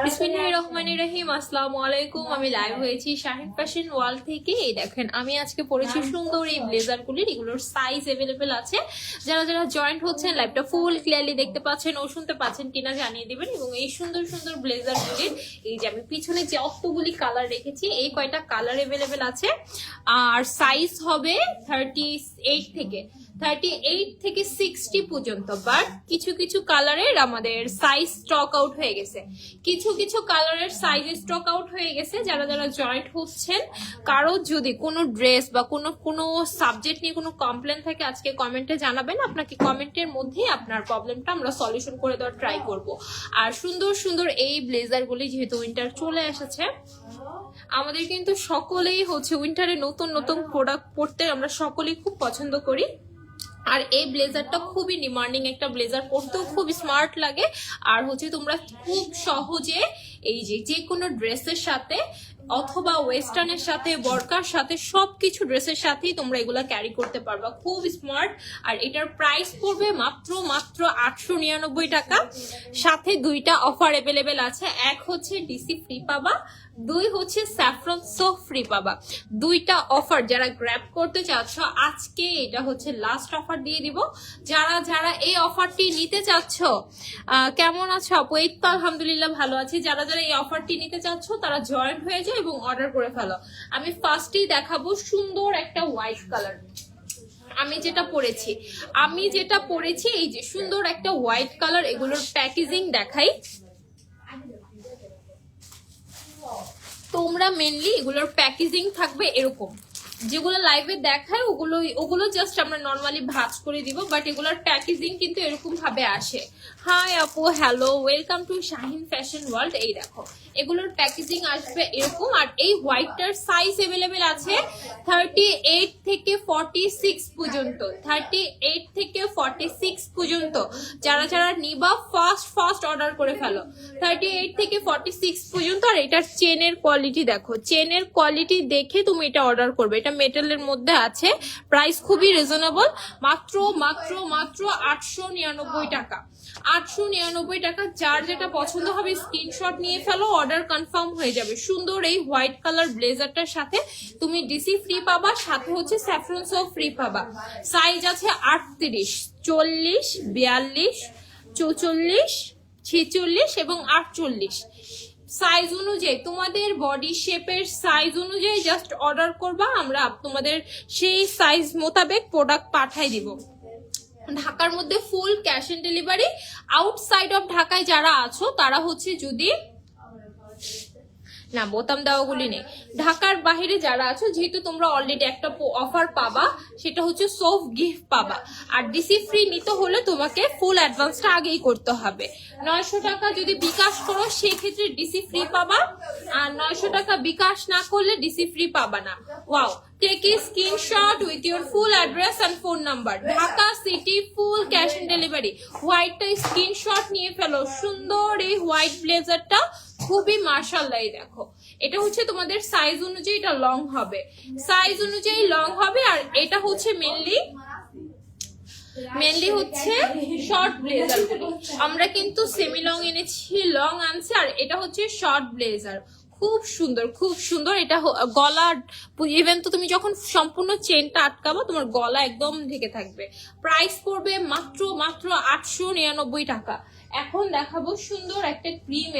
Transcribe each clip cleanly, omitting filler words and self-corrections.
বিসমিল্লাহির রহমানির রহিম। আসসালামু আলাইকুম। আমি লাইভ হয়েছি শাহিন ফ্যাশন ওয়ার্ল্ড থেকে। এই দেখেন আমি আজকে পরেছি সুন্দর এই ব্লেজার গুলির, এগুলোর সাইজ अवेलेबल আছে। যারা যারা জয়েন্ট হচ্ছেন লাইভটা ফুল ক্লিয়ারলি দেখতে পাচ্ছেন ও শুনতে পাচ্ছেন কিনা জানিয়ে দিবেন। এবং এই সুন্দর সুন্দর ব্লেজার গুলির এই যে আমি পিছনে যে অতগুলি কালার রেখেছি, এই কয়টা কালার अवेलेबल আছে। আর সাইজ হবে 38 থেকে 60 পর্যন্ত। বাট কিছু কিছু কালারের আমাদের সাইজ স্টক আউট হয়ে গেছে, কিছু কিছু কালারের সাইজ স্টক আউট হয়ে গেছে। যারা যারা জয়েন্ট হচ্ছেন, কারো যদি কোনো ড্রেস বা কোনো সাবজেক্ট নিয়ে কোনো কমপ্লেন থাকে আজকে কমেন্টে জানাবেন। আপনাকে কমেন্টের মধ্যেই আপনার প্রবলেমটা আমরা সলিউশন করে দেওয়ার ট্রাই করব। আর সুন্দর সুন্দর এই ব্লেজারগুলি যেহেতু উইন্টার চলে এসেছে, আমাদের কিন্তু সকলেই হচ্ছে উইন্টারে নতুন নতুন প্রোডাক্ট পরতে আমরা সকলেই খুব পছন্দ করি। আর এই ব্লেজারটা খুবই ডিমান্ডিং একটা ব্লেজার, পরতেও খুব স্মার্ট লাগে। আর হচ্ছে তোমরা খুব সহজে এই যে কোনো ড্রেসের সাথে অথবা ওয়েস্টার্নের সাথে, বরকার সাথে, সবকিছু ড্রেসের সাথেই তোমরা এগুলা ক্যারি করতে পারবা, খুব স্মার্ট। আর এটার প্রাইস পড়বে মাত্র 899 টাকা। সাথে দুইটা অফার अवेलेबल আছে, এক হচ্ছে ডিসি ফ্রি পাবা, দুই হচ্ছে স্যাফরন সোপ ফ্রি পাবা। দুইটা অফার যারা গ্র্যাব করতে চাচ্ছ আজকে এটা হচ্ছে লাস্ট অফার দিয়ে দিব। যারা যারা এই অফারটি নিতে চাচ্ছ, কেমন আছো আপু? এই তো আলহামদুলিল্লাহ ভালো আছি। যারা যারা এই অফারটি নিতে চাচ্ছ তারা জয়েন্ট হয়ে যায় এবং অর্ডার করে ফেলো। আমি ফার্স্টেই দেখাবো সুন্দর একটা হোয়াইট কালার। আমি যেটা পরেছি এই যে সুন্দর একটা হোয়াইট কালার। এগুলোর প্যাকেজিং দেখাই। তোমরা মেনলি এগুলোর প্যাকেজিং থাকবে এরকম, যেগুলো লাইভে দেখায় ওগুলো জাস্ট আমরা নর্মালি ভাঁজ করে দিব, বাট এগুলোর প্যাকেজিং কিন্তু এরকম ভাবে আসে। হাই আপু, hello, welcome to Shahin fashion world. এই দেখো এগুলোর প্যাকেজিং আসবে এরকম। আর এই হোয়াইটটার সাইজ अवेलेबल আছে 38 থেকে 46 পর্যন্ত, 38 থেকে 46 পর্যন্ত। যারা যারা নিবা ফার্স্ট অর্ডার করে ফেলো, 38 থেকে 46 পর্যন্ত। আর এটার চেনের কোয়ালিটি দেখো, চেনের কোয়ালিটি দেখে তুমি এটা অর্ডার করবে। এটা মেটালের মধ্যে আছে, প্রাইস খুবই রিজনেবল, মাত্র 899 টাকা। 899 টাকা। যার যেটা পছন্দ হবে স্ক্রিনশট নিয়ে ফেলো, অর্ডার কনফার্ম হয়ে যাবে। সুন্দর এই হোয়াইট কালার ব্লেজারটার সাথে তুমি ডিসি ফ্রি পাবা, সাথে হচ্ছে স্যাফরন সোপ ফ্রি পাবা। সাইজ আছে 38, 40, 42, 44, 46 এবং 48। সাইজ অনুযায়ী তোমাদের বডি শেপের সাইজ অনুযায়ী জাস্ট অর্ডার করবা, আমরা তোমাদের সেই সাইজ মোতাবেক প্রোডাক্ট পাঠাই দিব। ঢাকার মধ্যে ফুল cash on delivery. Outside of ঢাকায় যারা আছো তারা হচ্ছে যদি না বোতাম দেওয়াগুলি নেই, ঢাকার বাহিরে যারা আছো যেহেতু তোমরা অলরেডি একটা অফার পাবা, সেটা হচ্ছে সোফট গিফট পাবা। আর ডিসি ফ্রি নিতে হলে তোমাকে ফুল অ্যাডভান্সটা আগেই করতে হবে। 900 টাকা যদি বিকাশ করো সেক্ষেত্রে ডিসি ফ্রি পাবা, আর 900 টাকা বিকাশ না করলে ডিসি ফ্রি পাবা না। Wow, take a screenshot with your full address and phone number. Dhaka city full cash on delivery. হোয়াইটটা স্ক্রিনশট নিয়ে ফেলো। সুন্দর এই হোয়াইট ব্লেজারটা খুবই মাশাআল্লাহ। দেখো এটা হচ্ছে তোমাদের সাইজ অনুযায়ী এটা লং হবে, সাইজ অনুযায়ী লং হবে। আর এটা হচ্ছে মেনলি হচ্ছে শর্ট ব্লেজার গুলো। আমরা কিন্তু সেমি লং এনেছি, লং আনছি। আর এটা হচ্ছে শর্ট ব্লেজার, খুব সুন্দর খুব সুন্দর। এটা গলা ইভেন তো তুমি যখন সম্পূর্ণ চেনটা আটকাবো তোমার গলা একদম ঢেকে থাকবে। প্রাইস পড়বে মাত্র 899 টাকা। এখন দেখাবো সুন্দর একটা ক্রিম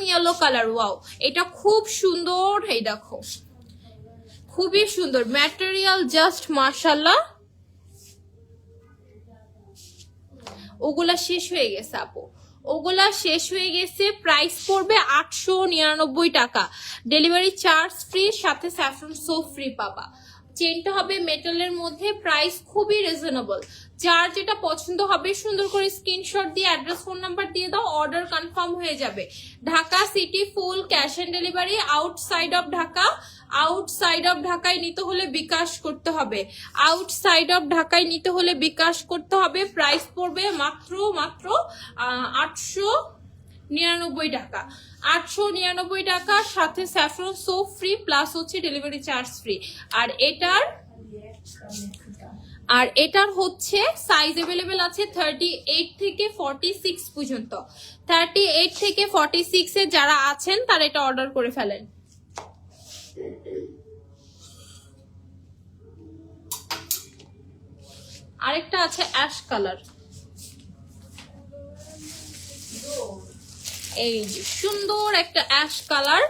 ইয়েলো কালার। ওয়াও, এটা খুব সুন্দর। এই দেখো খুবই সুন্দর ম্যাটেরিয়াল, জাস্ট মাশাআল্লাহ। ওগুলা শেষ হয়ে গেছে আপু, ওগুলা শেষ হয়ে গেছে। প্রাইস পড়বে 899 টাকা। ডেলিভারি চার্জ ফ্রি, সাথে স্যাফরন সোপ ফ্রি পাবা। চেনটা হবে মেটালের মধ্যে, প্রাইস খুবই রিজনেবল। যার যেটা পছন্দ হবে সুন্দর করে স্ক্রিনশট দিয়ে অ্যাড্রেস ফোন নাম্বার দিয়ে দাও, অর্ডার কনফার্ম হয়ে যাবে। Dhaka city full cash on delivery. Outside of ঢাকায় নিতে হলে বিকাশ করতে হবে, বিকাশ করতে হবে। প্রাইস পড়বে মাত্র 899 টাকা। 899 টাকা, সাথে স্যাফরন সোপ ফ্রি প্লাস হচ্ছে ডেলিভারি চার্জ ফ্রি। আর এটার আর এটার হচ্ছে সাইজ अवेलेबल আছে 38 থেকে 46 পর্যন্ত। 38 থেকে 46 এ যারা আছেন তারা এটা অর্ডার করে ফেলেন। আরেকটা আছে অ্যাশ কালার, এই যে সুন্দর একটা অ্যাশ কালার।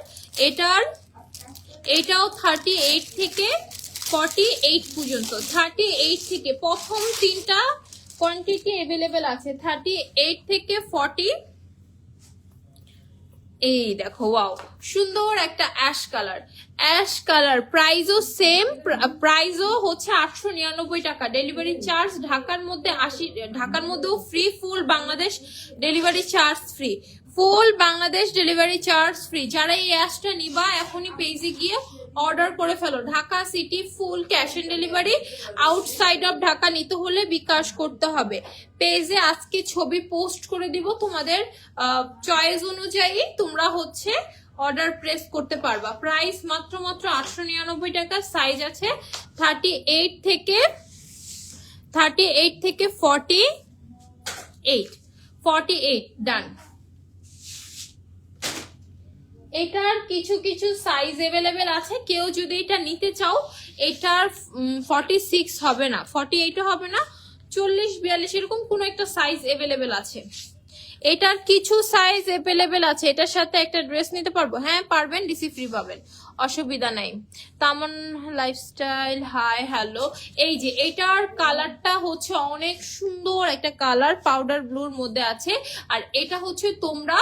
এটাও 38 থেকে 48 পর্যন্ত। 38 থেকে প্রথম তিনটা কোয়ান্টিটি अवेलेबल আছে, 38 থেকে 40। এই দেখো, ওয়াও সুন্দর একটা অ্যাশ কালার। প্রাইসও সেম, প্রাইসও হচ্ছে 899 টাকা। ডেলিভারি চার্জ ঢাকার মধ্যে 80, ঢাকার মধ্যেও free, full Bangladesh delivery charge free, full Bangladesh delivery charge free. যারা এই অ্যাশটা নিবা এখনই পেজে গিয়ে অর্ডার করে ফেলো। Dhaka city full cash on delivery, outside of Dhaka নিতে হলে বিকাশ করতে হবে। পেজে আজকে ছবি পোস্ট করে দিব, তোমাদের চয়েস অনুযায়ী তোমরা হচ্ছে অর্ডার প্রেস করতে পারবা। প্রাইস মাত্র 899 টাকা। সাইজ আছে 38 থেকে 48 ডান। এটার কিছু কিছু সাইজ अवेलेबल আছে, কেউ যদি এটা নিতে চাও এটার 46 হবে না, 48 হবে না, 40 42 এরকম কোন একটা সাইজ अवेलेबल আছে। এটার কিছু সাইজ अवेलेबल আছে। এটার সাথে একটা ড্রেস নিতে পারবো, হ্যাঁ পারবেন, ডিসি ফ্রি পাবেন, অসুবিধা নাই। তামন লাইফস্টাইল, হাই হ্যালো। এই যে এটার কালারটা হচ্ছে অনেক সুন্দর একটা কালার, পাউডার ব্লুর মধ্যে আছে। আর এটা হচ্ছে তোমরা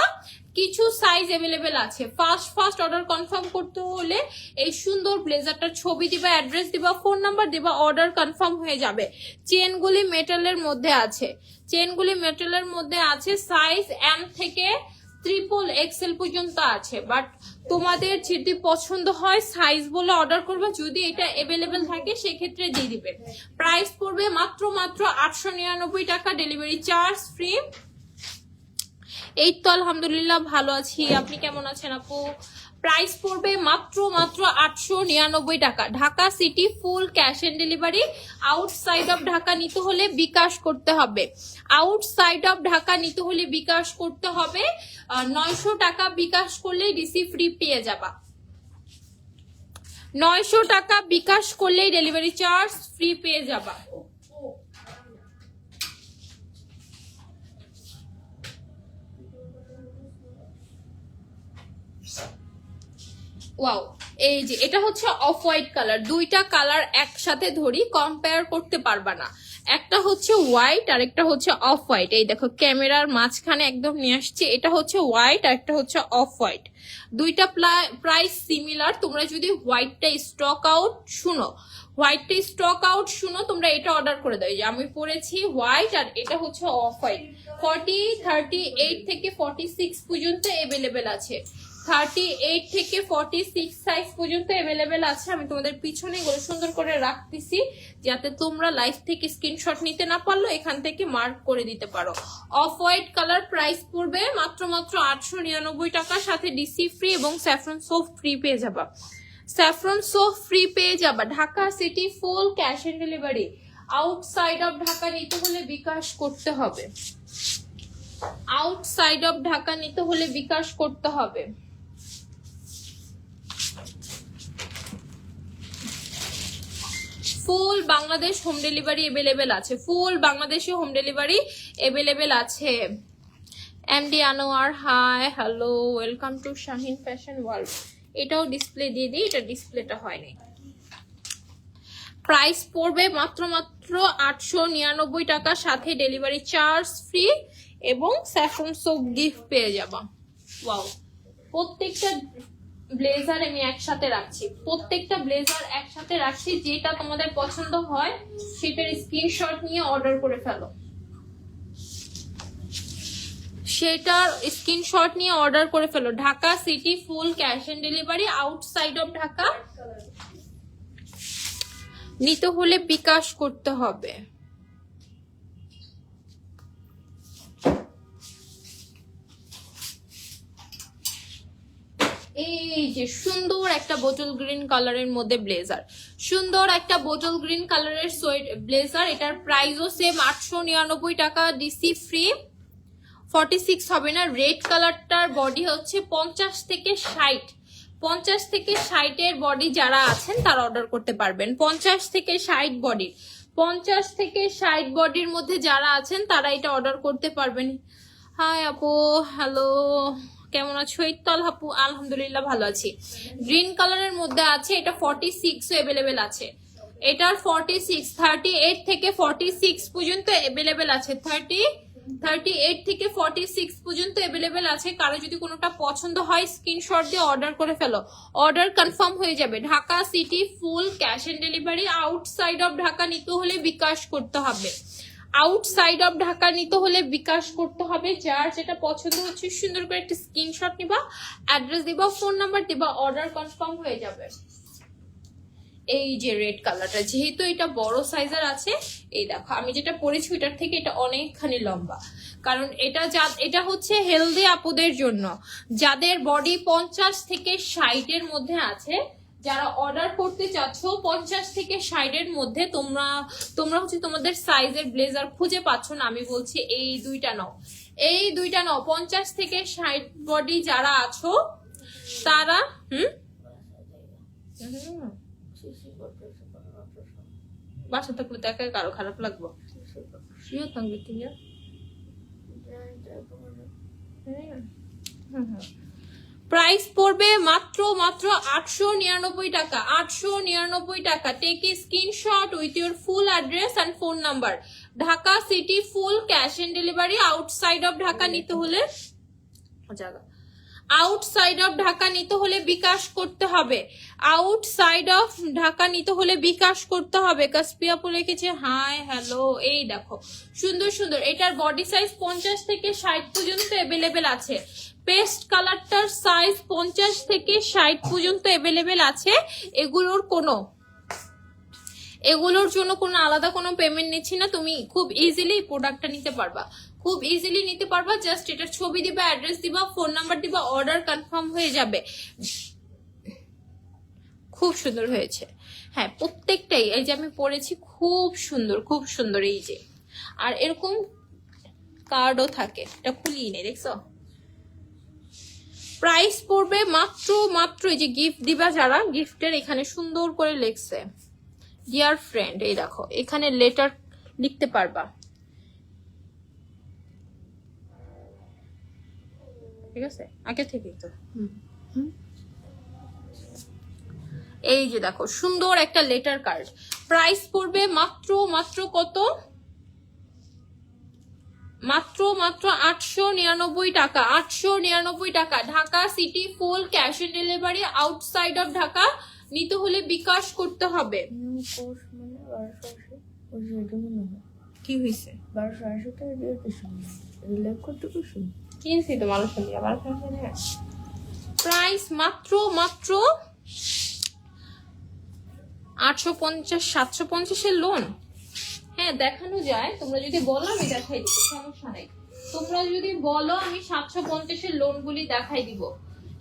কিছু সাইজ अवेलेबल আছে। ফার্স্ট অর্ডার কনফার্ম করতে হলে এই সুন্দর ব্লেজারটার ছবি দিবা, অ্যাড্রেস দিবা, ফোন নাম্বার দিবা, অর্ডার কনফার্ম হয়ে যাবে। চেনগুলি মেটালের মধ্যে আছে, সাইজ এম থেকে XXL পর্যন্ত আছে। বাট তোমাদের যদি পছন্দ হয় সাইজ বলে অর্ডার করবে, যদি এটা अवेलेबल থাকে সেক্ষেত্রে দিয়ে দিবে। প্রাইস পড়বে মাত্র 899 টাকা, ডেলিভারি চার্জ ফ্রি। এই তো আলহামদুলিল্লাহ ভালো আছি, আপনি কেমন আছেন আপু? প্রাইস পড়বে মাত্র 899 টাকা। Dhaka city full cash on delivery, outside of Dhaka নিতে হলে বিকাশ করতে হবে। 900 টাকা বিকাশ করলে ডিসি ফ্রি পেয়ে যাবা। 900 টাকা বিকাশ করলেই ডেলিভারি চার্জ ফ্রি পেয়ে যাবা। ওয়াও, এই যে এটা হচ্ছে অফ হোয়াইট কালার। দুইটা কালার একসাথে ধরি, কম্পেয়ার করতে পারবা না। একটা হচ্ছে হোয়াইট আর একটা হচ্ছে অফ হোয়াইট। এই দেখো ক্যামেরার মাঝখানে একদম নিয়ে আসছে, এটা হচ্ছে হোয়াইট আর একটা হচ্ছে অফ হোয়াইট। দুইটা প্রাইস সিমিলার। তোমরা যদি হোয়াইটটা স্টক আউট শুনো, তোমরা এটা অর্ডার করে দাও। যে আমি পরেছি হোয়াইট আর এটা হচ্ছে অফ হোয়াইট। 38 থেকে 46 পর্যন্ত अवेलेबल আছে। 38 থেকে 46 সাইজ পর্যন্ত अवेलेबल আছে। আমি তোমাদের পিছনে এগুলো সুন্দর করে রাখতেছি যাতে তোমরা লাইভ থেকে স্ক্রিনশট নিতে না পারলো এখান থেকে মার্ক করে দিতে পারো। অফ হোয়াইট কালার, প্রাইস পড়বে মাত্র 899 টাকা, সাথে ডিসি ফ্রি এবং স্যাফরন সোপ ফ্রি পেয়ে যাবা। Dhaka city full cash on delivery, outside of Dhaka নিতে হলে বিকাশ করতে হবে। Full Bangladesh home delivery available আছে, ফুল বাংলাদেশে হোম ডেলিভারি अवेलेबल আছে। MD Anwar, hi hello, welcome to Shahin fashion world. এটাও ডিসপ্লে দিয়ে দিই, এটা ডিসপ্লেটা হয়নি। প্রাইস পড়বে মাত্র 899 টাকা, সাথে ডেলিভারি চার্জ ফ্রি এবং স্যাফরন সোপ গিফট পেয়ে যাবা। ওয়াও, প্রত্যেকটা ব্লেজার আমি একসাথে রাখছি, যেটা তোমাদের পছন্দ হয় সেটার স্ক্রিনশট নিয়ে অর্ডার করে ফেলো। Dhaka city full cash on delivery, outside of Dhaka নিতে হলে বিকাশ করতে হবে। এই যে সুন্দর একটা বোতল গ্রিন কালারের মধ্যে ব্লেজার, সুন্দর একটা বোতল গ্রিন কালারের ব্লেজার। এটার প্রাইসও সেম 899 টাকা, ডিসি ফ্রি। 46 হবে না। রেড কালারটার বডি হচ্ছে 50 থেকে 60, 50 থেকে 60-এর বডি যারা আছেন তারা অর্ডার করতে পারবেন। 50 থেকে 60 বডি, 50 থেকে 60 বডির মধ্যে যারা আছেন তারা এটা অর্ডার করতে পারবেন। হাই আপু, হ্যালো, কেমন আছো? ইত্তল আপু, আলহামদুলিল্লাহ ভালো আছি। গ্রিন কালারের মধ্যে আছে, এটা 46 অ্যাভেলেবেল আছে। এটার 46, 38 থেকে 46 পর্যন্ত অ্যাভেলেবেল আছে। 38 থেকে 46 পর্যন্ত অ্যাভেলেবেল আছে। কারো যদি কোনোটা পছন্দ হয় স্ক্রিনশট দিয়ে অর্ডার করে ফেলো, অর্ডার কনফার্ম হয়ে যাবে। Dhaka city full cash on delivery. Outside of Dhaka নিতে হলে বিকাশ করতে হবে, আউটসাইড অফ ঢাকা নিতে হলে বিকাশ করতে হবে। যার যেটা পছন্দ হচ্ছে সুন্দর করে একটা স্ক্রিনশট নিবা, অ্যাড্রেস দিবা, ফোন নাম্বার দিবা, অর্ডার কনফার্ম হয়ে যাবে। এই যে রেড কালারটা, যেহেতু এটা বড় সাইজের আছে, এই দেখো আমি যেটা পরেছি ওটার থেকে এটা অনেকখানি লম্বা, কারণ এটা হচ্ছে হেলদি আপুদের জন্য, যাদের বডি 50 থেকে 60-এর মধ্যে আছে। যারা অর্ডার করতে চাচ্ছ 50 থেকে 60-এর মধ্যে, তোমরা হচ্ছে তোমাদের সাইজের ব্লেজার খুঁজে পাচ্ছ না, আমি বলছি এই দুইটা নাও, এই দুইটা নাও। 50 থেকে 60 বডি যারা আছো তারা বাসা থাকলে তো একা কারো খারাপ লাগবো। প্রাইস পড়বে মাত্র 899 টাকা, 899 টাকা। Take a screenshot with your full address and phone number. Dhaka city full cash on delivery. Outside of Dhaka নিতে হলে আউটসাইড অফ ঢাকা নিতে হলে বিকাশ করতে হবে, আউটসাইড অফ ঢাকা নিতে হলে বিকাশ করতে হবে। কাসপিয়া আপু লিখেছে হাই হ্যালো। এই দেখো সুন্দর সুন্দর, এটার বডি সাইজ 50 থেকে 60 পর্যন্ত অ্যাভেলেবেল আছে। পেস্ট কালারটার সাইজ 50 থেকে 60 পর্যন্ত অ্যাভেলেবেল আছে। এগুলোর জন্য কোনো আলাদা কোনো পেমেন্ট নিচ্ছি না, তুমি খুব ইজিলি প্রোডাক্টটা নিতে পারবা, খুব ইজিলি নিতে পারবা। জাস্ট এটার ছবি দিবা, অ্যাড্রেস দিবা, ফোন নাম্বার দিবা, অর্ডার কনফার্ম হয়ে যাবে। খুব সুন্দর হয়েছে, হ্যাঁ প্রত্যেকটাই এই যে আমি পরেছি খুব সুন্দর, খুব সুন্দর। এই যে আর এরকম কার্ডও থাকে, এটা খুলিয়ে নেই, দেখছো? প্রাইস পড়বে মাত্র এই যে গিফট দিবা যারা, গিফটের এখানে সুন্দর করে লেখছে ডিয়ার ফ্রেন্ড। এই দেখো এখানে লেটার লিখতে পারবা, ঠিক আছে? আগে থেকেই তো এই যে দেখো সুন্দর একটা লেটার কার্ড। প্রাইস পড়বে মাত্র কত? মাত্র 899 টাকা, 899 টাকা। Dhaka city full cash on delivery. Outside of Dhaka নিতে হলে বিকাশ করতে হবে। কি হয়েছে? প্রাইস মাত্র 850, 750-এর লোন। হ্যাঁ দেখানো যায়, তোমরা যদি বলো আমি দেখাই দিব, সমস্যা নাই। তোমরা যদি বলো আমি 750-এর লোনগুলি দেখাই দিব,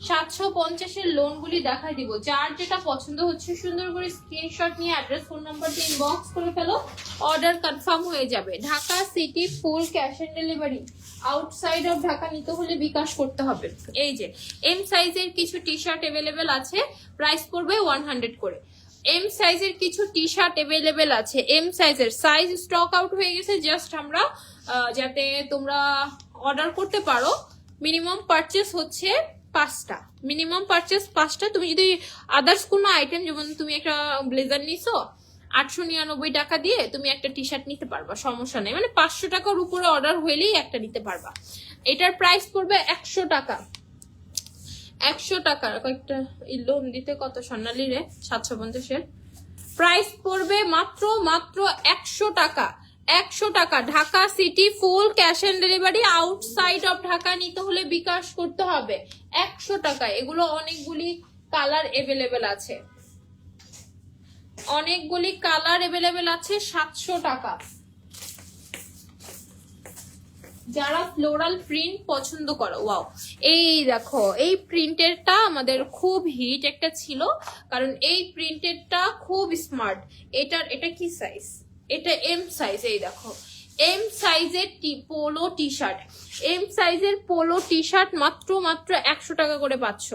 750-এর লোনগুলি দেখাই দিব। যার যেটা পছন্দ হচ্ছে সুন্দর করে স্ক্রিনশট নিয়ে অ্যাড্রেস ফোন নাম্বার দিয়ে ইনবক্স করে ফেলো, অর্ডার কনফার্ম হয়ে যাবে। Dhaka city full cash on delivery. Outside of Dhaka নিতে হলে বিকাশ করতে হবে। এই যে এম সাইজের কিছু টি শার্ট অ্যাভেলেবেল আছে, প্রাইস পড়বে 100 করে। এম সাইজের কিছু টি শার্ট অ্যাভেলেবেল আছে, এম সাইজের সাইজ স্টক আউট হয়ে গেছে। জাস্ট আমরা যাতে তোমরা অর্ডার করতে পারো, মিনিমাম পারচেস হচ্ছে 5টা, মিনিমাম পারচেস 5টা। তুমি যদি আদার্স কোনো আইটেম, যেমন তুমি একটা ব্লেজার নিছো 899 টাকা দিয়ে, তুমি একটা টি শার্ট নিতে পারবা, সমস্যা নেই। মানে 500 টাকার উপরে অর্ডার হইলেই একটা নিতে পারবা। এটার প্রাইস পড়বে 100 টাকা, 100 টাকা। কয়েকটা লোন দিতে কত স্বর্ণালী রে? 750-এর প্রাইস পড়বে মাত্র 100 টাকা, 100 টাকা। Dhaka city full cash on delivery. Outside of Dhaka নিতে হলে বিকাশ করতে হবে। 100 টাকা। এগুলো অনেকগুলি কালার অ্যাভেলেবেল আছে, অনেকগুলি কালার অ্যাভেলেবেল আছে। 700 টাকা। যারা ফ্লোরাল প্রিন্ট পছন্দ করো, ওয়াও এই দেখো এই প্রিন্টেরটা আমাদের খুব হিট একটা ছিল, কারণ এই প্রিন্টেরটা খুব স্মার্ট। এটা কি সাইজ? এটা এম সাইজ। এই দেখো এম সাইজের পোলো টি শার্ট, এম সাইজের পোলো টি শার্ট মাত্র 100 টাকা করে পাচ্ছ,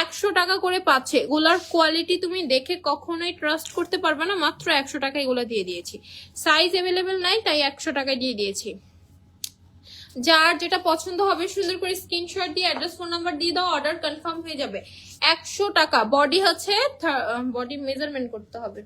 100 টাকা করে পাচ্ছে। এগুলার কোয়ালিটি তুমি দেখে কখনোই ট্রাস্ট করতে পারবে না, মাত্র 100 টাকা এগুলো দিয়ে দিয়েছি। সাইজ অ্যাভেলেবেল নাই তাই 100 টাকায় দিয়ে দিয়েছি। যার যেটা পছন্দ হবে সুন্দর করে স্ক্রিনশট দিয়ে অ্যাড্রেস ফোন নাম্বার দিয়ে দাও, অর্ডার কনফার্ম হয়ে যাবে। 100 টাকা। বডি হচ্ছে বডি মেজারমেন্ট করতে হবে।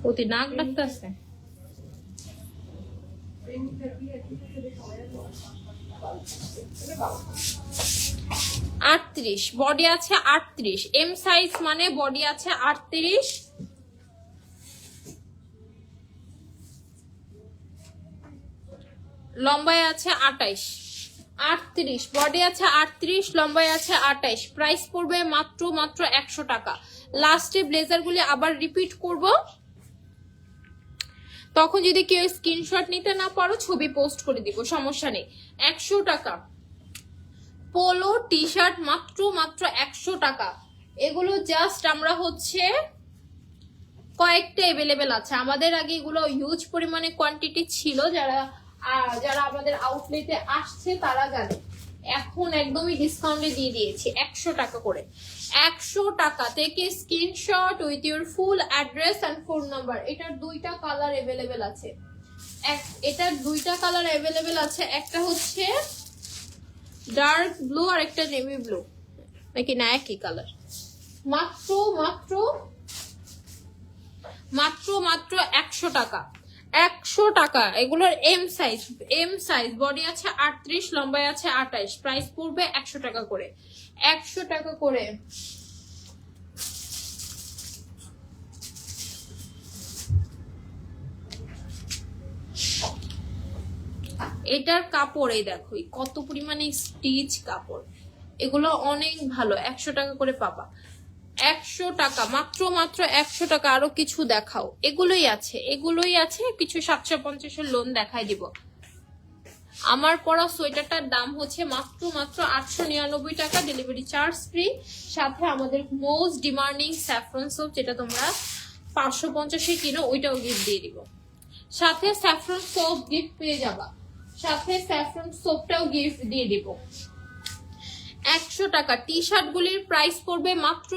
অতি নাক ডাকতেছে। 38 বডি আছে 38, এম সাইজ মানে বডি আছে 38, লম্বায় আছে 28। 38 বডি আছে 38, লম্বায় আছে 28। প্রাইস পড়বে মাত্র 100 টাকা। লাস্টে ব্লেজার গুলি আবার রিপিট করব, তখন যদি কেউ স্ক্রিনশট নিতে না পারো ছবি পোস্ট করে দিব, সমস্যা নেই। 100 টাকা পোলো টি শার্ট, মাত্র 100 টাকা। এগুলো জাস্ট আমরা হচ্ছে কয়েকটা অ্যাভেলেবেল আছে, আমাদের আগে এগুলো হিউজ পরিমাণে কোয়ান্টিটি ছিল, যারা আমাদের আউটলেটে আসছে তারা জানে। এখন একদমই ডিসকাউন্টে দিয়ে দিয়েছি 100 টাকা করে। 100 টাকা থেকে screenshot with your full address and phone number. এটার দুইটা কালার অ্যাভেলেবেল আছে, এটার দুইটা কালার অ্যাভেলেবেল আছে, একটা হচ্ছে ডার্ক ব্লু আর একটা নেভি ব্লু, নাকি না একই কালার। মাত্র 100 টাকা। 100 টাকা। এগুলোর এম সাইজ বডি আছে 38, লম্বায় আছে 28। প্রাইস পড়বে 100 টাকা করে। 100 টাকা করে। এটার কাপড় এই দেখো কত পরিমাণে স্টিচ কাপড়, এগুলো অনেক ভালো। 100 টাকা করে পাবা। 100 টাকা, মাত্র 100 টাকা। আরো কিছু দেখাও। এগুলোই আছে কিছু 750 লোন দেখাই দিব। আমার পরা সোয়েটারটার দাম হচ্ছে মাত্র 899 টাকা, ডেলিভারি চার্জ ফ্রি। সাথে আমাদের মোস্ট ডিমান্ডিং স্যাফরন সোপ, যেটা তোমরা 550 কিনো, ওইটাও গিফট দিয়ে দিব। সাথে স্যাফরন সোপ গিফট পেয়ে যাবা, সাথে স্যাফরন সোপটাও গিফট দিয়ে দিব। 100 টাকা। টি শার্ট গুলির প্রাইস পড়বে মাত্র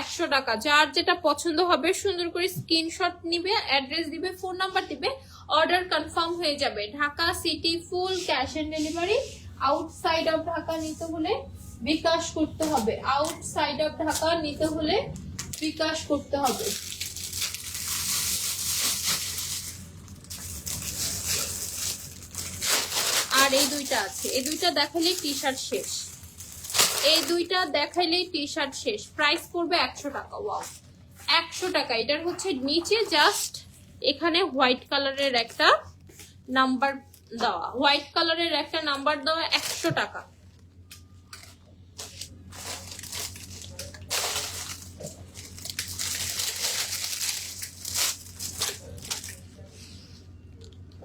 100 টাকা। যার যেটা পছন্দ হবে সুন্দর করে স্ক্রিনশট নিবে, অ্যাড্রেস দিবে, ফোন নাম্বার দিবে, অর্ডার কনফার্ম হয়ে যাবে। Dhaka city full cash on delivery. Outside of Dhaka নিতে হলে বিকাশ করতে হবে, আউটসাইড অফ ঢাকা নিতে হলে বিকাশ করতে হবে। আর এই দুইটা আছে, এই দুইটা দেখালেই টি শার্ট শেষ, এই দুইটা দেখাইলেই টি শার্ট শেষ। প্রাইস পড়বে 100 টাকা। ওয়াও 100 টাকা। এটার হচ্ছে নিচে জাস্ট এখানে হোয়াইট কালারের একটা নাম্বার দেওয়া, 100 টাকা।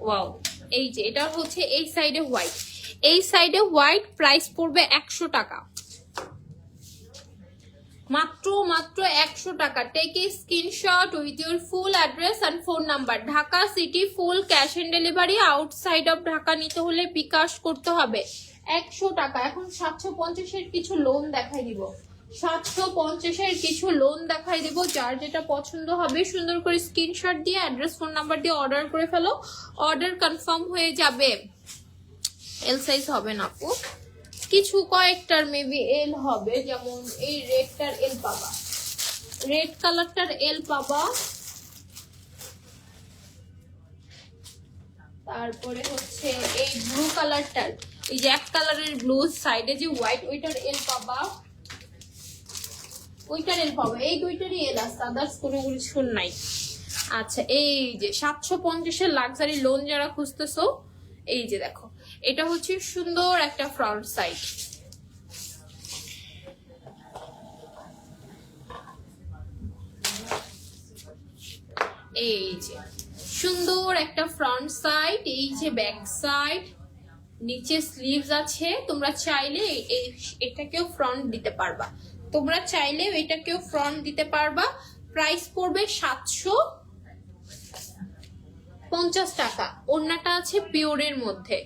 ওয়াও এই যে এটা হচ্ছে এই সাইডে হোয়াইট, এই সাইডে হোয়াইট। প্রাইস পড়বে 100 টাকা। মাত্র 100 টাকা। Take a screenshot with your full address and phone number. Dhaka city full cash on delivery. Outside of Dhaka নিতে হলে বিকাশ করতে হবে। 100 টাকা। এখন 750 কিছু লোন দেখাই দিব, 750 কিছু লোন দেখাই দিব। যার যেটা পছন্দ হবে সুন্দর করে স্ক্রিনশট দিয়ে অ্যাড্রেস ফোন নাম্বার দিয়ে অর্ডার করে ফেলো, অর্ডার কনফার্ম হয়ে যাবে। এল সাইজ হবে না আপু, কিছু কয়েকটার মেবি এল হবে, যেমন এই রেডটার এল পাবা, রেড কালারটার এল পাবা। তারপরে হচ্ছে এই ব্লু কালারটার, এই যে এক কালারের ব্লু সাইডে যে হোয়াইট, ওইটার এল পাবা, ওইটার এল পাবা। এই দুইটারই এল আছে, আদার্স কোনো কিছু নাই। আচ্ছা এই যে 750 লাক্সারি লোন যারা খুঁজতেছো, এই যে দেখো এটা হচ্ছে সুন্দর একটা ফ্রন্ট সাইড। এই যে সুন্দর একটা ফ্রন্ট সাইড, এই যে ব্যাক সাইড, নিচে স্লিভস আছে। তোমরা চাইলে এটাকেও ফ্রন্ট দিতে পারবা, তোমরা চাইলে এটাকেও ফ্রন্ট দিতে পারবা। প্রাইস পড়বে 750 টাকা। ওড়নাটা আছে পিওরের মধ্যে,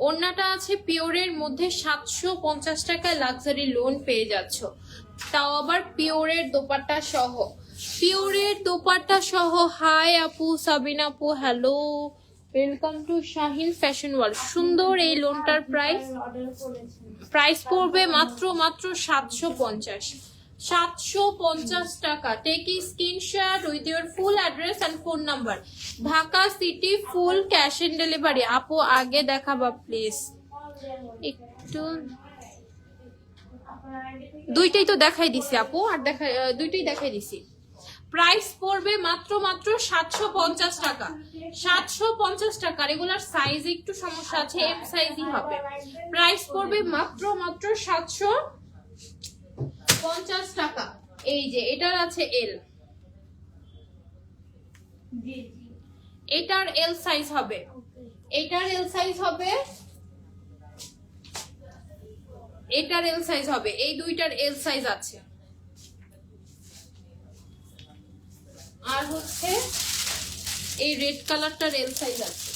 ওড়নাটা আছে পিওরের মধ্যে 750 টাকায় লাক্সারি লোন পেয়ে যাচ্ছ, তাও আবার পিওরের দোপাট্টা সহ। পিওরের দোপাট্টা সহ। হাই আপু, সাবিনা আপু, hello, welcome to Shahin fashion world. সুন্দর এই লোনটার প্রাইস পড়বে মাত্র 750 টাকা। Take a screenshot with your full address and phone number. Dhaka city full cash on delivery. আপু আগে দেখাবা প্লিজ একটু, দুইটাই তো দেখাই দিছি আপু, আর দুইটাই দেখাই দিছি। প্রাইস পড়বে মাত্র 750 টাকা। 750 টাকা। রেগুলার সাইজ একটু সমস্যা আছে, এম সাইজই হবে। প্রাইস পড়বে মাত্র 750 টাকা। এই যে এটার আছে এল, এটার এল সাইজ হবে, এটার এল সাইজ হবে, এটার এল সাইজ হবে। এই দুইটার এল সাইজ আছে। আর হচ্ছে এই রেড কালারটার এল সাইজ আছে।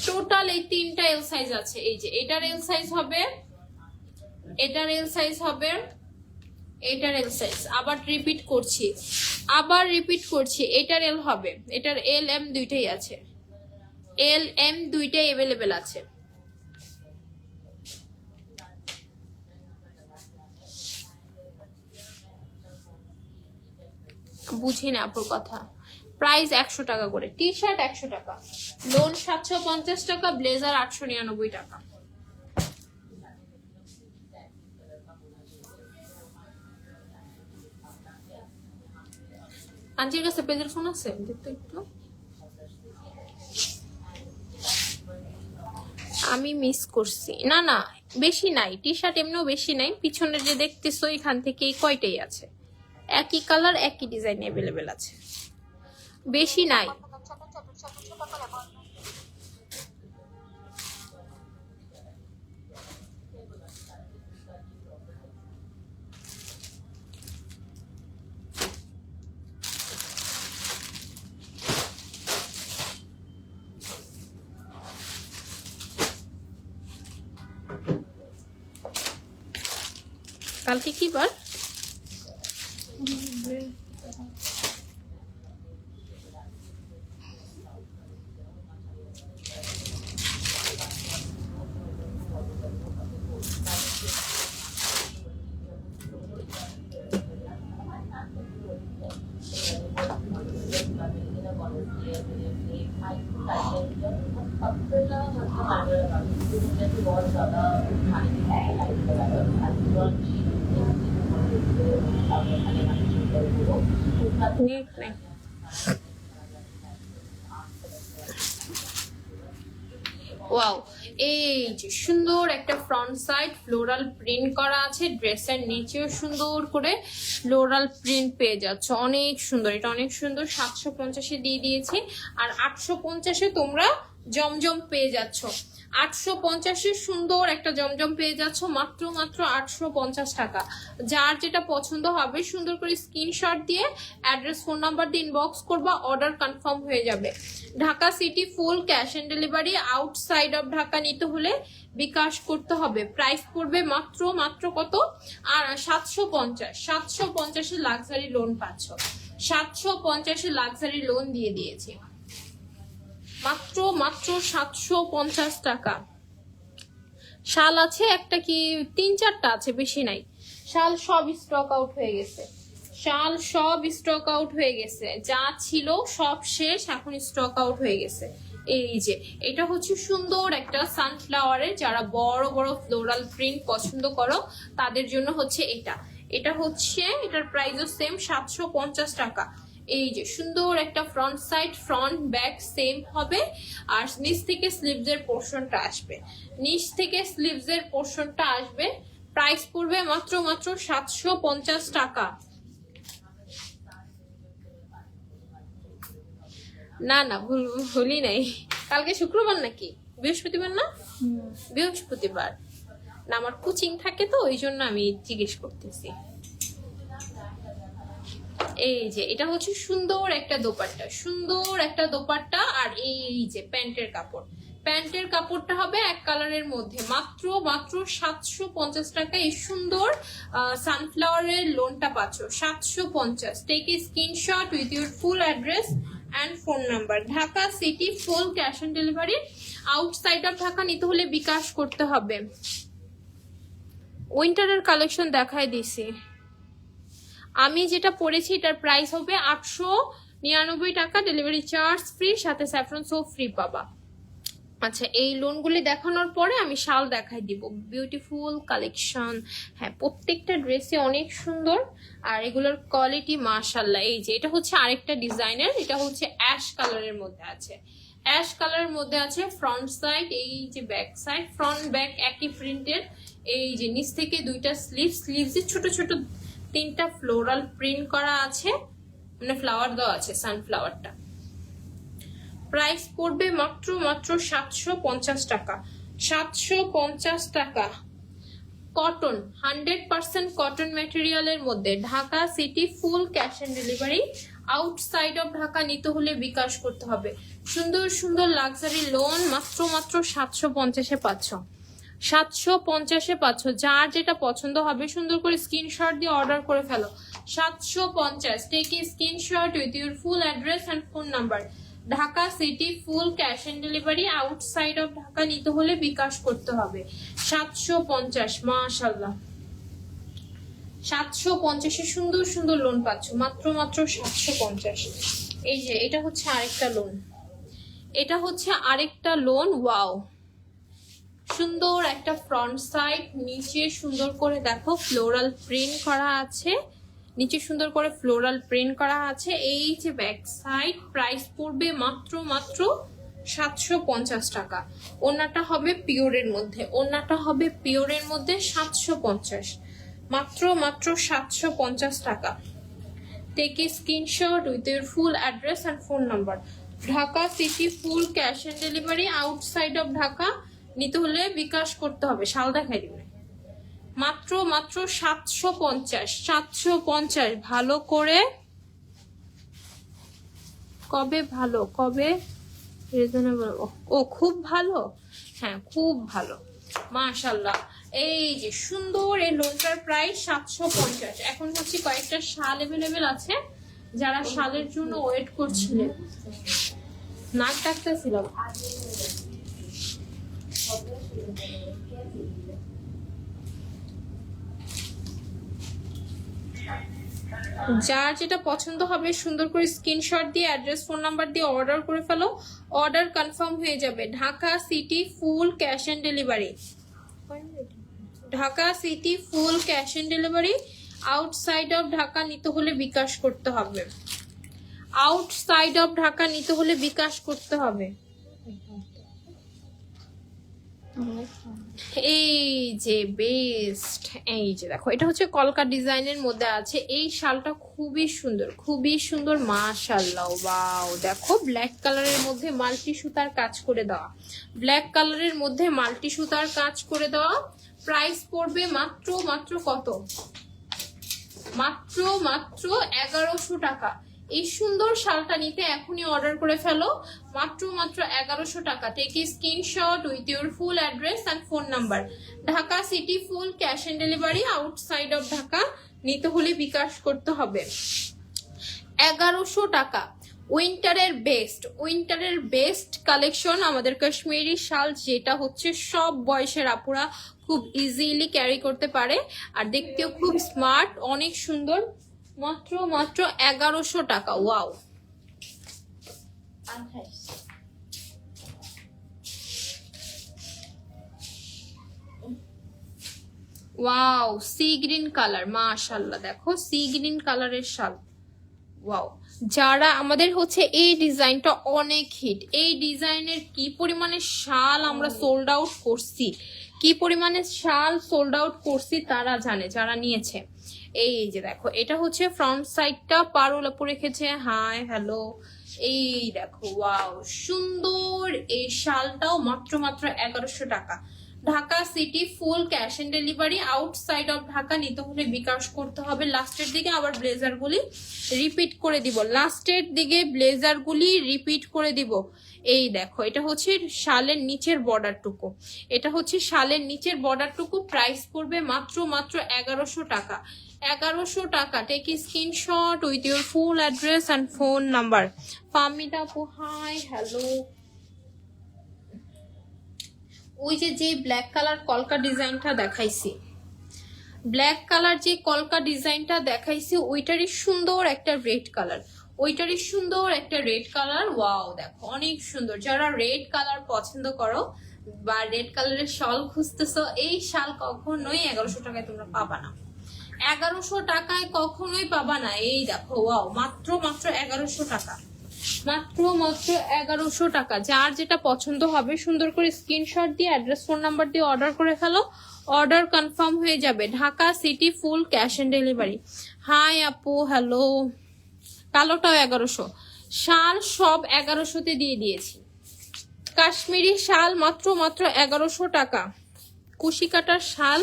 টোটাল এই তিনটা এল সাইজ আছে। এই যে এটার এল সাইজ হবে, এটার এল সাইজ হবে, এটার এল সাইজ। আবার রিপিট করছি, এটার এল হবে, এটার এল এম দুইটাই আছে, এল এম দুইটাই अवेलेबल আছে। বুঝি না আপুর কথা। প্রাইস 100 টাকা করে, টি শার্ট 100 টাকা, লোন 750 টাকা, ব্লেজার 899 টাকা। আন্টির কাছে পেজের ফোন আছে, দেখতে একটু। আমি মিস করছি। না না বেশি নাই, টি শার্ট এমনিও বেশি নাই। পিছনে যে দেখতেছো এখান থেকে কয়টাই আছে, একই কালার একই ডিজাইন अवेलेबल আছে, বেশি নাই। কালকে কি বার? ওয়াও, এই যে সুন্দর একটা ফ্রন্ট সাইড ফ্লোরাল প্রিন্ট করা আছে, ড্রেসের নিচেও সুন্দর করে ফ্লোরাল প্রিন্ট পেয়ে যাচ্ছ, অনেক সুন্দর। এটা অনেক সুন্দর। 750-এ দিয়ে দিয়েছি, আর 850-এ তোমরা জমজম পেয়ে যাচ্ছ। 850-এ সুন্দর একটা জমজম পেয়ে যাচ্ছ মাত্র 850 টাকা। যার যেটা পছন্দ হবে সুন্দর করে স্ক্রিনশট দিয়ে অ্যাড্রেস ফোন নাম্বার দিয়ে ইনবক্স করবা, অর্ডার কনফার্ম হয়ে যাবে। Dhaka city full cash on delivery, outside of Dhaka নিতে হলে বিকাশ করতে হবে। প্রাইস পড়বে মাত্র কত? আর 750-এ লাক্সারি লোন পাচ্ছ। 750-এ লাক্সারি লোন দিয়ে দিয়েছি মাত্র 750 টাকা। শাল আছে একটা কি 3-4টা আছে, বেশি নাই। শাল সব স্টক আউট হয়ে গেছে, শাল সব স্টক আউট হয়ে গেছে, যা ছিল সব শেষ, এখন স্টক আউট হয়ে গেছে। এই যে এটা হচ্ছে সুন্দর একটা সানফ্লাওয়ারের, যারা বড় বড় ফ্লোরাল প্রিন্ট পছন্দ করো তাদের জন্য হচ্ছে এটা। এটা হচ্ছে, এটার প্রাইসও সেম 750 টাকা। এই যে সুন্দর একটা front side, front back same হবে। আর নিচ থেকে স্লিভস এর পোর্শনটা আসবে, নিচ থেকে স্লিভস এর পোর্শনটা আসবে। প্রাইস পড়বে মাত্র 750 টাকা। না না ভুলি নাই, কালকে শুক্রবার নাকি বৃহস্পতিবার না? বৃহস্পতিবার না, আমার কোচিং থাকে তো ওই জন্য আমি জিজ্ঞেস করতেছি। এই যে এটা হচ্ছে সুন্দর একটা দোপাট্টা, সুন্দর একটা দোপাট্টা। আর এই যে প্যান্টের কাপড়, প্যান্টের কাপড়টা হবে এক কালারের মধ্যে। মাত্র 750 টাকা এই সুন্দর সানফ্লাওয়ারের লোনটা পাচ্ছ 750। Take a screenshot with your full address and phone number. Dhaka city, full cash on delivery. Outside of Dhaka নিতে হলে বিকাশ করতে হবে। উইন্টারের কালেকশন দেখাই দিছি। আমি যেটা পরেছি এটার প্রাইস হবে 899 টাকা, ডেলিভারি চার্জ ফ্রি, সাথে স্যাফরন সোপ ফ্রি পাবা। আচ্ছা, এই লোনগুলি দেখানোর পরে আমি শাল দেখাই দিব। বিউটিফুল কালেকশন, হ্যাঁ প্রত্যেকটা ড্রেসে অনেক সুন্দর। আর এগুলোর কোয়ালিটি মাশাআল্লাহ। এই যে এটা হচ্ছে আরেকটা ডিজাইনের, এটা হচ্ছে অ্যাশ কালারের মধ্যে আছে, অ্যাশ কালারের মধ্যে আছে। ফ্রন্ট সাইড, এই যে ব্যাক সাইড, ফ্রন্ট ব্যাক একই প্রিন্টের। এই যে নিচ থেকে দুইটা স্লিভসে ছোট ছোট 3টা ফ্লোরাল প্রিন্ট করা আছে, মানে ফ্লাওয়ার দেওয়া আছে, সানফ্লাওয়ারটা। প্রাইস পড়বে মাত্র 750 টাকা, 750 টাকা। কটন, 100% কটন ম্যাটেরিয়ালের মধ্যে। Dhaka city, full cash on delivery. Outside of Dhaka নিতে হলে বিকাশ করতে হবে। সুন্দর সুন্দর লাক্সারি লোন মাত্র 750-এ পাচ্ছ, 750-এ পাচ্ছ। যার যেটা পছন্দ হবে সুন্দর করে স্ক্রিনশট দিয়ে অর্ডার করে ফেলো। 750। Take a screenshot with your full address and phone number. Dhaka city, full cash on delivery. Outside of Dhaka নিতে হলে বিকাশ করতে হবে। 750, মাশাআল্লাহ। 750-এ সুন্দর সুন্দর লোন পাচ্ছ, মাত্র 750। এই যে এটা হচ্ছে আরেকটা লোন, এটা হচ্ছে আরেকটা লোন। ওয়াও, সুন্দর একটা ফ্রন্ট সাইড, নিচে সুন্দর করে দেখো ফ্লোরাল প্রিন্ট করা আছে, নিচে সুন্দর করে ফ্লোরাল প্রিন্ট করা আছে। এই যে ব্যাক সাইড, প্রাইস পড়বে মাত্র 750 টাকা। ওনাটা হবে পিওরের মধ্যে, ওনাটা হবে পিওরের মধ্যে 750, মাত্র 750 টাকা। Take a screenshot with your full address and phone number. Dhaka city, full cash on delivery. Outside of Dhaka নিতে হলে বিকাশ করতে হবে। শাল দেখাই দিবে। মাত্র 750, 750। ভালো করে কবে ভালো, কবে রিজনেবল, ও খুব ভালো, হ্যাঁ খুব ভালো, মাশাআল্লাহ। এই যে সুন্দর এই লোনটার প্রাইস 750। এখন হচ্ছে কয়েকটা শাল अवेलेबल আছে, যারা শালের জন্য ওয়েট করছিলেন। নাক ডাকতেছিলাম। যার যেটা পছন্দ হবে সুন্দর করে স্ক্রিনশট দিয়ে অ্যাড্রেস ফোন নাম্বার দিয়ে অর্ডার করে ফেলো, অর্ডার কনফার্ম হয়ে যাবে। Dhaka city, full cash on delivery. Dhaka city, full cash on delivery. Outside of Dhaka নিতে হলে বিকাশ করতে হবে, আউটসাইড অফ ঢাকা নিতে হলে বিকাশ করতে হবে। এই যে বেস্ট, এই যে দেখো এটা হচ্ছে কলকা ডিজাইনের মধ্যে আছে। এই শালটা খুবই সুন্দর, খুবই সুন্দর, মাশাআল্লাহ। ওয়াও, দেখো ব্ল্যাক কালারের মধ্যে মাল্টি সুতার কাজ করে দেওয়া, ব্ল্যাক কালারের মধ্যে মাল্টি সুতার কাজ করে দেওয়া। প্রাইস পড়বে মাত্র কত, মাত্র 1100 টাকা। এই সুন্দর শালটা নিতে এখনই অর্ডার করে ফেলো, মাত্র 1100 টাকা। Take a screenshot with your full address and phone number. Dhaka city, full cash on delivery. Outside of Dhaka নিতে হলে বিকাশ করতে হবে। 1100 টাকা। উইন্টারের বেস্ট, উইন্টারের বেস্ট কালেকশন আমাদের কাশ্মীরি শাল, যেটা হচ্ছে সব বয়সের আপুরা খুব ইজিলি ক্যারি করতে পারে আর দেখতেও খুব স্মার্ট, অনেক সুন্দর। মাত্র 1100 টাকা। Wow, wow, sea green colour, মাশাআল্লাহ। দেখো সি গ্রিন কালারের শাল, ওয়াও যারা আমাদের হচ্ছে এই ডিজাইনটা অনেক হিট, এই ডিজাইনের কি পরিমাণে শাল আমরা সোল্ড আউট করছি, কি পরিমাণে শাল সোল্ড আউট করছি তারা জানে, যারা নিয়েছে। এই যে দেখো, এটা হচ্ছে ফ্রন্ট সাইডটা, পারুল আপু রেখেছে, হাই হ্যালো। এই দেখো, ওয়াও সুন্দর এই শালটাও মাত্র মাত্র 1100 টাকা। Dhaka city full cash on delivery, outside of Dhaka নিতে হলে বিকাশ করতে হবে। লাস্টের দিকে আবার ব্লেজারগুলি রিপিট করে দিব, লাস্টের দিকে ব্লেজারগুলি রিপিট করে দিব। এই দেখো, এটা হচ্ছে শালের নিচের বর্ডারটুকু, এটা হচ্ছে শালের নিচের বর্ডারটুকু। প্রাইস পড়বে মাত্র মাত্র 1100 টাকা। 1100 টাকা। Take screenshot with your full address and phone number. Fahmida আপু হাই হ্যালো। ওই যে ব্ল্যাক কালার কলকা ডিজাইনটা দেখাইছি, ব্ল্যাক কালার যে কলকা ডিজাইনটা দেখাইছি ওইটারই সুন্দর একটা রেড কালার, ওইটারই সুন্দর একটা রেড কালার। ওয়াও দেখো অনেক সুন্দর। যারা রেড কালার পছন্দ করো বা রেড কালারের শাল খুঁজতেছো, এই শাল কখনোই 1100 টাকায় তোমরা পাবা না, 1100 টাকায় কখনোই পাবা না। এই দেখো, ওয়াও মাত্র মাত্র 1100 টাকা, মাত্র মাত্র 1100 টাকা। যার যেটা পছন্দ হবে সুন্দর করে স্ক্রিনশট দিয়ে অ্যাড্রেস ফোন নাম্বার দিয়ে অর্ডার করে ফেলো, অর্ডার কনফার্ম হয়ে যাবে। Dhaka city full cash on delivery. Hi আপু হ্যালো। কালোটাও 1100, শাল সব 1100-তে দিয়ে দিয়েছি। কাশ্মীরি শাল মাত্র মাত্র 1100 টাকা। কুশি কাটার শাল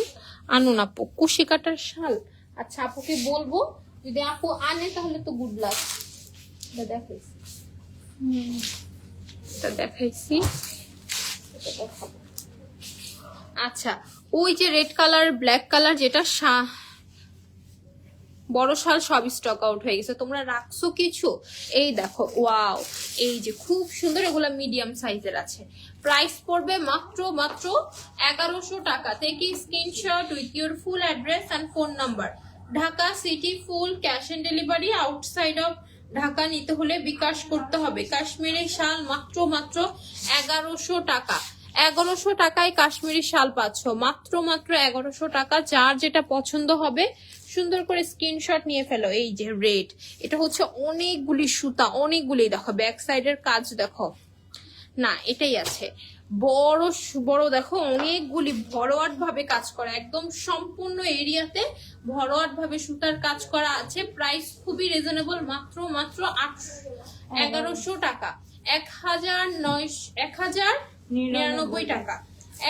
আনুন আপু, কুশি কাটার শাল। আচ্ছা আপুকে বলবো, যদি আপু আনে তাহলে তো গুড লাক। দেখাইছি, দেখাইছি। আচ্ছা, ওই যে রেড কালার ব্ল্যাক কালার যেটা বড় শাল সব স্টক আউট হয়ে গেছে, তোমরা রাখছো কিছু? এই দেখো, ওয়াও এই যে খুব সুন্দর, এগুলা মিডিয়াম সাইজের আছে। প্রাইস পড়বে মাত্র মাত্র 1100 টাকা। থেকে screenshot with your full address and phone number. Dhaka city full cash on delivery, outside of Dhaka নিতে হলে বিকাশ করতে হবে। কাশ্মীরি শাল মাত্র মাত্র 1100 টাকা। 1100 টাকায় কাশ্মীরি শাল পাচ্ছ, মাত্র মাত্র 1100 টাকা। যার যেটা পছন্দ হবে সুন্দর করে স্ক্রিনশট নিয়ে ফেলো। এই যে রেড, এটা হচ্ছে অনেকগুলি সুতা, অনেকগুলি। দেখো ব্যাক সাইডের কাজ দেখো, না এটাই আছে বড় বড়, দেখো অনেকগুলি ভরওয়াট ভাবে কাজ করা, একদম সম্পূর্ণ এরিয়াতে ভরওয়াট ভাবে সুতার কাজ করা আছে। প্রাইস খুবই রিজনেবল, মাত্র মাত্র 1100 টাকা। 1099 টাকা,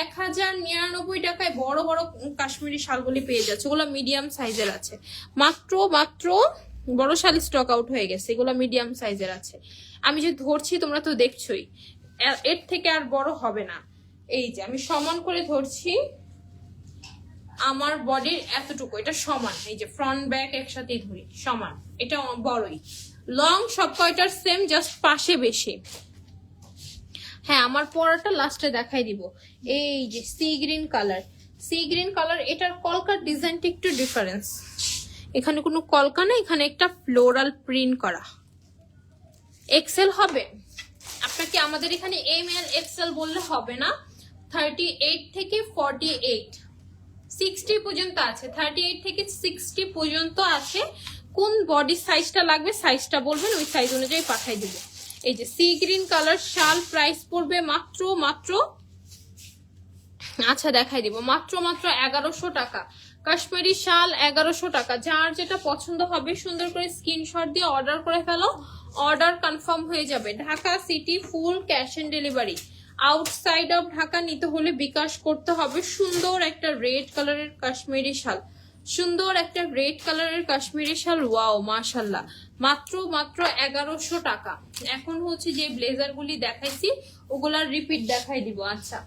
1099 টাকায় বড় বড় কাশ্মীরি শালগুলি পেয়ে যাচ্ছে। ওগুলো মিডিয়াম সাইজের আছে, মাত্র মাত্র। বড় শাল স্টক আউট হয়ে গেছে, এগুলো মিডিয়াম সাইজের আছে। আমি যে ধরছি তোমরা তো দেখছোই, এর থেকে আর বড় হবে না। এই যে আমি সমান করে ধরছি, আমার বডির এতটুকু, এটা সমান। এই যে ফ্রন্ট ব্যাক একসাথেই ধরি সমান, এটা বড়ই। লং সব কয়টার সেম, জাস্ট পাশে বেশি। হ্যাঁ, আমার পরাটা লাস্টে দেখাই দিব। এই যে sea green colour, sea green colour, এটার কলকার ডিজাইনটা একটু ডিফারেন্স। এখানে কোনো কলকা না, এখানে একটা ফ্লোরাল প্রিন্ট করা। এক্সেল হবে আপনাকে, আমাদের এখানে এম এল এক্সেল বললে হবে না। 38 থেকে 48 60 পর্যন্ত আছে, 38 থেকে 60 পর্যন্ত আছে। কোন বডি সাইজটা লাগবে সাইজটা বলবেন, ওই সাইজ অনুযায়ী পাঠাই দিব। এই যে সি গ্রিন কালার শাল, প্রাইস পড়বে মাত্র মাত্র, আচ্ছা দেখাই দিব, মাত্র মাত্র 1100 টাকা। কাশ্মীরি শাল 1100 টাকা। যার যেটা পছন্দ হবে সুন্দর করে স্ক্রিনশট দিয়ে অর্ডার করে ফেলো, অর্ডার কনফার্ম হয়ে যাবে। Dhaka city full cash on delivery, outside of Dhaka নিতে হলে বিকাশ করতে হবে। সুন্দর একটা রেড কালারের কাশ্মীরি শাল, সুন্দর একটা রেড কালারের কাশ্মীরি শাল। ওয়াও মাশাল্লাহ, মাত্র মাত্র 1100 টাকা। এখন হচ্ছে যে ব্লেজার গুলি দেখাইছি ওগুলার রিপিট দেখাই দিব। আচ্ছা,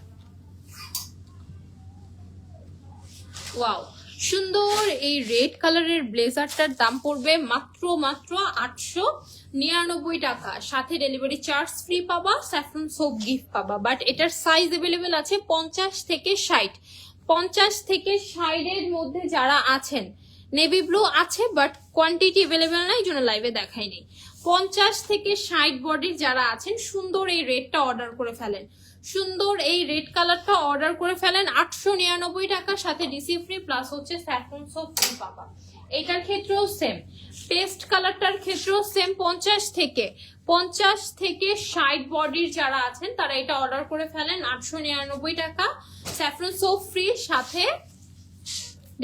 ওয়াও সুন্দর এই রেড কালারের ব্লেজারটার দাম পড়বে মাত্র মাত্র 899 টাকা। সাথে ডেলিভারি চার্জ ফ্রি পাবা, স্যাফরন সোপ গিফট পাবা। বাট এটার সাইজ অ্যাভেলেবেল আছে 50 থেকে 60। 50 থেকে 60 এর মধ্যে যারা আছেন, নেভি ব্লু আছে বাট কোয়ান্টিটি অ্যাভেলেবেল নাই, এই জন্য লাইভে দেখাইনি। 50 থেকে 60 বডির যারা আছেন সুন্দর এই রেডটা অর্ডার করে ফেলেন, সুন্দর এই রেড কালারটা অর্ডার করে ফেলেন। 899 টাকা, সাথে ডিসি ফ্রি প্লাস হচ্ছে স্যাফরন সোপ ফ্রি পাবা। এটার ক্ষেত্রেও সেম, পেস্ট কালারটার ক্ষেত্রেও সেম। 50 থেকে 60 বডির যারা আছেন তারা এটা অর্ডার করে ফেলেন। 899 টাকা, স্যাফরন সোপ ফ্রি, সাথে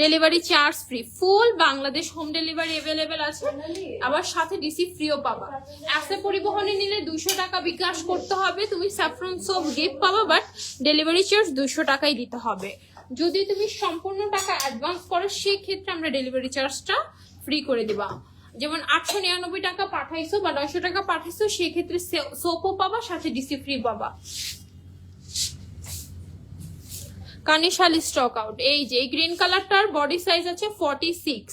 delivery charge free. Full Bangladesh home delivery available আছে, আবার সাথে ডিসি ফ্রিও পাবা। অ্যাসে পরিবহনে নিলে 200 টাকা বিকাশ করতে হবে, তুমি স্যাফরন সোপ গিফট পাবা, বাট ডেলিভারি চার্জ 200 টাকাই দিতে হবে। যদি তুমি সম্পূর্ণ টাকা অ্যাডভান্স করো সেই ক্ষেত্রে আমরা ডেলিভারি চার্জটা ফ্রি করে দিবা। যেমন 899 টাকা পাঠাইছো বা 900 টাকা পাঠাইছো, সেই ক্ষেত্রে সোপও পাবা, সাথে ডিসি ফ্রি পাবা। কানিশাল স্টক আউট। এই যে এই গ্রিন কালারটার বডি সাইজ আছে 46,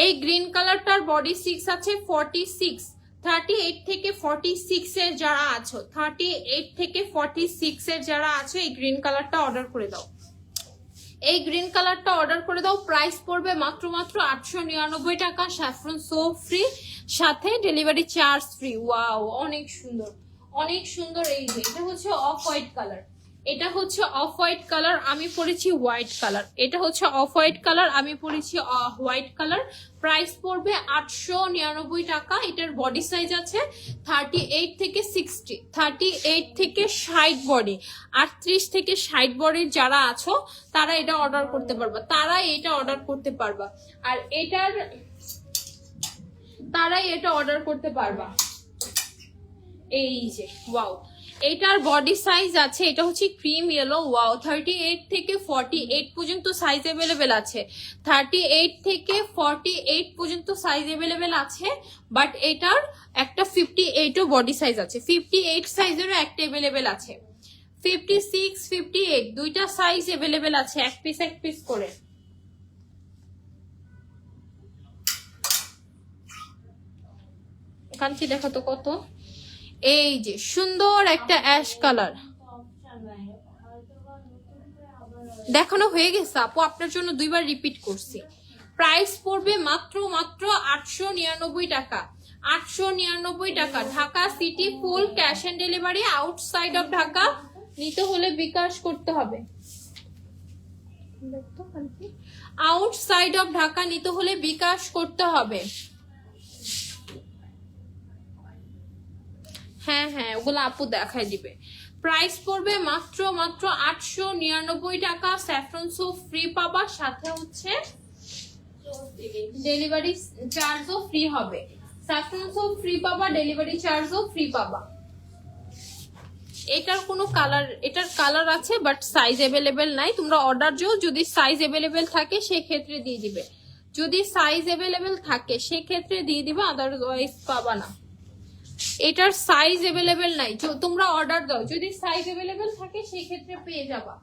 এই গ্রিন কালারটার বডি 6 আছে 46। 38 থেকে 46 এর যারা আছো, 38 থেকে 46 এর যারা আছো, এই গ্রিন কালারটা অর্ডার করে দাও, এই গ্রিন কালারটা অর্ডার করে দাও। প্রাইস পড়বে মাত্র 899 টাকা, স্যাফরন সোপ ফ্রি, সাথে ডেলিভারি চার্জ ফ্রি। ওয়াও, অনেক সুন্দর, অনেক সুন্দর। এই যে এটা হচ্ছে অফ হোয়াইট কালার, এটা হচ্ছে অফ হোয়াইট কালার, আমি পরেছি হোয়াইট কালার। এটা হচ্ছে অফ হোয়াইট কালার, আমি পরেছি হোয়াইট কালার। প্রাইস পড়বে 899 টাকা। এটার বডি সাইজ আছে 38 থেকে 60, 38 থেকে 60 বডি। 38 থেকে 60 বডির যারা আছো তারা এটা অর্ডার করতে পারবা, তারাই এটা অর্ডার করতে পারবা। আর তারাই এটা অর্ডার করতে পারবা। এই যে ওয়াও, এটার বডি সাইজ আছে, এটা হচ্ছে ক্রিম ইয়েলো। ওয়াও, 38 থেকে 48 পর্যন্ত সাইজ অ্যাভেলেবেল আছে, 38 থেকে 48 পর্যন্ত সাইজ অ্যাভেলেবেল আছে। বাট এটার একটা 58ও বডি সাইজ আছে, 58 সাইজেরও একটা অ্যাভেলেবেল আছে। 56, 58 দুইটা সাইজ অ্যাভেলেবেল আছে, এক পিস করে। কাঞ্চি দেখো তো কত। এই যে সুন্দর একটা অ্যাশ কালার, দেখানো হয়ে গেছে আপু, আপনার জন্য 2বার রিপিট করছি। প্রাইস পড়বে মাত্র 899 টাকা, 899 টাকা। Dhaka city full cash on delivery. Outside of Dhaka নিতে হলে বিকাশ করতে হবে, আউটসাইড অফ ঢাকা নিতে হলে বিকাশ করতে হবে। হ্যাঁ হ্যাঁ, ওগুলো আপু দেখাই দিবে। প্রাইস পড়বে মাত্র 899 টাকা। স্যাফরন সোপ ফ্রি পাবা, সাথে হচ্ছে ডেলিভারি চার্জও ফ্রি হবে। স্যাফরন সোপ ফ্রি পাবা, ডেলিভারি চার্জও ফ্রি পাবা। এটার কোনো কালার, এটার কালার আছে বাট সাইজ অ্যাভেলেবেল নাই। তোমরা অর্ডার দিও, যদি সাইজ অ্যাভেলেবেল থাকে সেক্ষেত্রে দিয়ে দিবে, যদি সাইজ অ্যাভেলেবেল থাকে সেক্ষেত্রে দিয়ে দিবে, আদারওয়াইজ পাবা না। এটার সাইজ অ্যাভেলেবেল নাই, তোমরা অর্ডার দাও, যদি সাইজ অ্যাভেলেবেল থাকে সেই ক্ষেত্রে পেয়ে যাবা,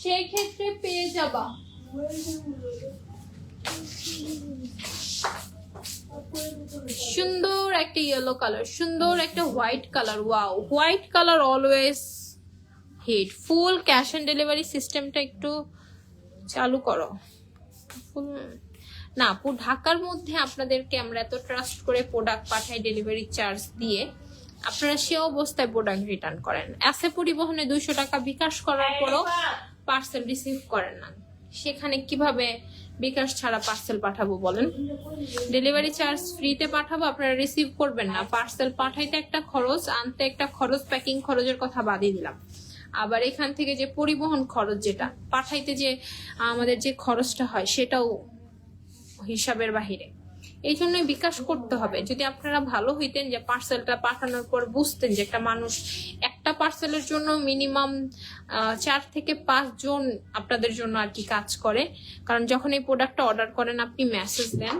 সেই ক্ষেত্রে পেয়ে যাবা। সুন্দর একটা ইয়েলো কালার, সুন্দর একটা white colour. Wow, white colour always hit. Full cash on delivery সিস্টেমটা একটু চালু করো। না আপু, ঢাকার মধ্যে আপনাদেরকে আমরা এত ট্রাস্ট করে প্রোডাক্ট পাঠাই ডেলিভারি চার্জ দিয়ে, আপনারা সে অবস্থায় প্রোডাক্ট রিটার্ন করেন। অ্যাসে পরিবহনে 200 টাকা বিকাশ করার পরও পার্সেল রিসিভ করেন না, সেখানে কিভাবে বিকাশ ছাড়া পার্সেল পাঠাবো বলেন? ডেলিভারি চার্জ ফ্রিতে পাঠাবো, আপনারা রিসিভ করবেন না। পার্সেল পাঠাইতে একটা খরচ, আনতে একটা খরচ, প্যাকিং খরচের কথা বাদই দিলাম। আবার এখান থেকে যে পরিবহন খরচ, যেটা পাঠাইতে যে আমাদের যে খরচটা হয় সেটাও হিসাবের বাহিরে। এই জন্যই বিকাশ করতে হবে। যদি আপনারা ভালো হইতেন যে পার্সেলটা পাঠানোর পর বুঝতেন যে একটা মানুষ একটা পার্সেলের জন্য মিনিমাম 4 থেকে 5 জন আপনাদের জন্য আর কি কাজ করে। কারণ যখন এই প্রোডাক্টটা অর্ডার করেন, আপনি মেসেজ দেন,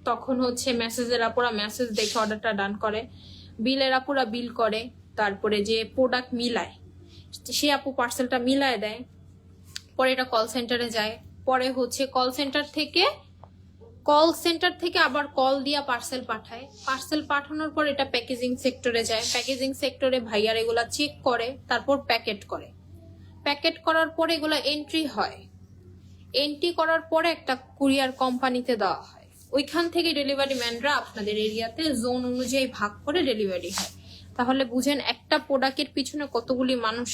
তখন হচ্ছে মেসেজের আপুরা মেসেজ দেখে অর্ডারটা ডান করে, বিলের আপুরা বিল করে, তারপরে যে প্রোডাক্ট মিলায় সে আপু পার্সেলটা মিলায় দেয়, পরে এটা কল সেন্টারে যায়, পরে হচ্ছে কল সেন্টার থেকে আবার কল দিয়া পার্সেল পাঠায়, পার্সেল পাঠানোর পর এটা প্যাকেজিং সেক্টরে যায়, প্যাকেজিং সেক্টরে ভাইয়ার এগুলা চেক করে, তারপর প্যাকেট করে, প্যাকেট করার পরে এগুলা এন্ট্রি হয়, এন্ট্রি করার পরে একটা কুরিয়ার কোম্পানিতে দেওয়া হয়, ওইখান থেকে ডেলিভারি ম্যানরা আপনাদের এরিয়াতে জোন অনুযায়ী ভাগ করে ডেলিভারি হয়। তাহলে বুঝেন একটা প্রোডাক্টের পিছনে কতগুলি মানুষ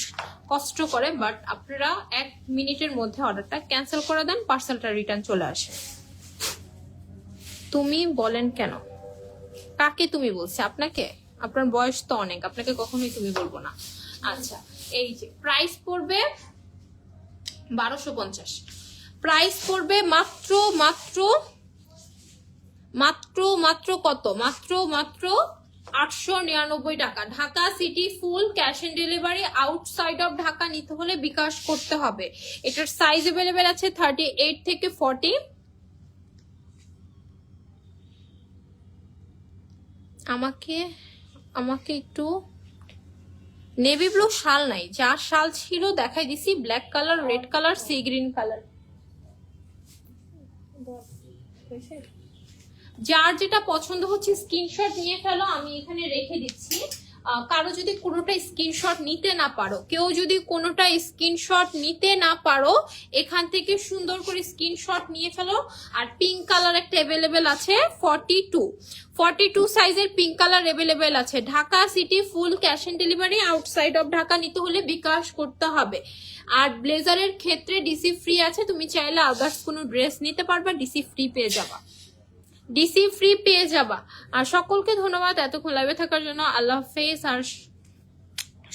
কষ্ট করে, বাট আপনারা 1 মিনিটের মধ্যে অর্ডারটা ক্যান্সেল করে দেন, পার্সেলটা রিটার্ন চলে আসে। তুমি বলেন কেন? কাকে তুমি বলছে? আপনাকে? আপনার বয়স তো অনেক, আপনাকে কখনোই তুমি বলবো না। আচ্ছা, এই যে প্রাইস পড়বে 1250, প্রাইস পড়বে মাত্র মাত্র মাত্র মাত্র কত? মাত্র মাত্র 899 টাকা। Dhaka city full cash on delivery. Outside of Dhaka নিতে হলে বিকাশ করতে হবে। এটার সাইজ अवेलेबल আছে 38 থেকে 40। আমাকে একটু নেভি ব্লু শাল নাই, যা শাল ছিল দেখাই দিছি, black colour, red colour, sea green colour. যার যেটা পছন্দ হচ্ছে স্ক্রিনশট নিয়ে ফেলো, আমি এখানে রেখে দিচ্ছি। কারো যদি কোনোটা স্ক্রিনশট নিতে না পারো, কেউ যদি কোনোটা স্ক্রিনশট নিতে না পারো, এখান থেকে সুন্দর করে স্ক্রিনশট নিয়ে ফেলো। আর পিঙ্ক কালার একটা অ্যাভেলেবেল আছে 42 সাইজের পিঙ্ক কালার অ্যাভেলেবেল আছে। Dhaka city full cash on delivery. Outside of Dhaka নিতে হলে বিকাশ করতে হবে। আর ব্লেজারের ক্ষেত্রে ডিসি ফ্রি আছে, তুমি চাইলে আদার্স কোনো ড্রেস নিতে পারবা, ডিসি ফ্রি পেয়ে যাবা, ডিসি ফ্রি পেয়ে যাবা। আর সকলকে ধন্যবাদ এতক্ষণ লাইভে থাকার জন্য। আল্লাহ হাফেজ আর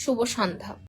শুভ সন্ধ্যা।